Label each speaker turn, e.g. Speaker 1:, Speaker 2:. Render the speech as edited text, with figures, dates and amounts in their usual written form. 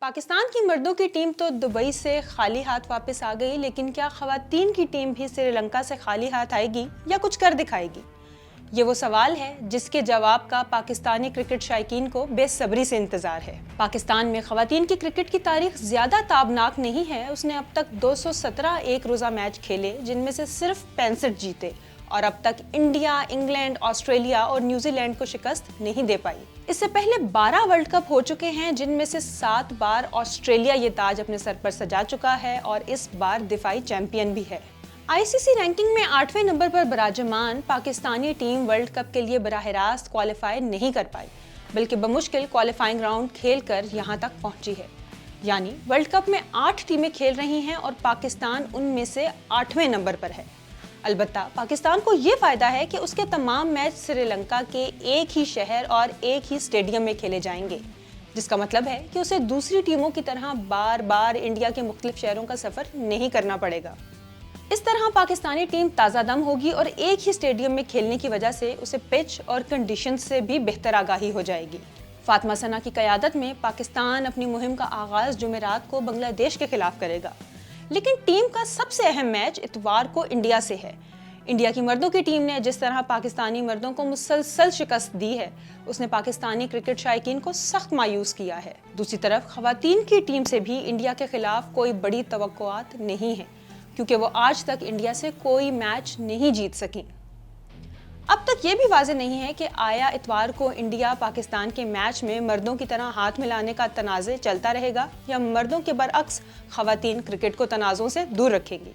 Speaker 1: پاکستان کی مردوں کی ٹیم تو دبئی سے خالی ہاتھ واپس آ گئی، لیکن کیا خواتین کی ٹیم بھی سری لنکا سے خالی ہاتھ آئے گی یا کچھ کر دکھائے گی؟ یہ وہ سوال ہے جس کے جواب کا پاکستانی کرکٹ شائقین کو بے صبری سے انتظار ہے۔ پاکستان میں خواتین کی کرکٹ کی تاریخ زیادہ تابناک نہیں ہے۔ اس نے اب تک 217 ایک روزہ میچ کھیلے، جن میں سے صرف 65 جیتے، اور اب تک انڈیا، انگلینڈ، آسٹریلیا اور نیوزی لینڈ کو شکست نہیں دے پائی۔ اس سے پہلے 12 ورلڈ کپ ہو چکے ہیں، جن میں سے 7 بار آسٹریلیا یہ تاج اپنے سر پر سجا چکا ہے اور اس بار دفاعی چیمپئن بھی ہے۔ آئی سی سی رینکنگ میں 8ویں نمبر پر براجمان پاکستانی ٹیم ورلڈ کپ کے لیے براہ راست کوالیفائی نہیں کر پائی، بلکہ بمشکل کوالیفائنگ راؤنڈ کھیل کر یہاں تک پہنچی ہے۔ یعنی ورلڈ کپ میں 8 ٹیمیں کھیل رہی ہیں اور پاکستان ان میں سے 8ویں نمبر پر ہے۔ البتہ پاکستان کو یہ فائدہ ہے کہ اس کے تمام میچ سری لنکا کے ایک ہی شہر اور ایک ہی اسٹیڈیم میں کھیلے جائیں گے، جس کا مطلب ہے کہ اسے دوسری ٹیموں کی طرح بار بار انڈیا کے مختلف شہروں کا سفر نہیں کرنا پڑے گا۔ اس طرح پاکستانی ٹیم تازہ دم ہوگی اور ایک ہی اسٹیڈیم میں کھیلنے کی وجہ سے اسے پچ اور کنڈیشن سے بھی بہتر آگاہی ہو جائے گی۔ فاطمہ ثنا کی قیادت میں پاکستان اپنی مہم کا آغاز جمعرات کو بنگلہ دیش کے خلاف کرے گا، لیکن ٹیم کا سب سے اہم میچ اتوار کو انڈیا سے ہے۔ انڈیا کی مردوں کی ٹیم نے جس طرح پاکستانی مردوں کو مسلسل شکست دی ہے، اس نے پاکستانی کرکٹ شائقین کو سخت مایوس کیا ہے۔ دوسری طرف خواتین کی ٹیم سے بھی انڈیا کے خلاف کوئی بڑی توقعات نہیں ہیں، کیونکہ وہ آج تک انڈیا سے کوئی میچ نہیں جیت سکیں۔ اب تک یہ بھی واضح نہیں ہے کہ آیا اتوار کو انڈیا پاکستان کے میچ میں مردوں کی طرح ہاتھ ملانے کا تنازع چلتا رہے گا یا مردوں کے برعکس خواتین کرکٹ کو تنازعوں سے دور رکھیں گی۔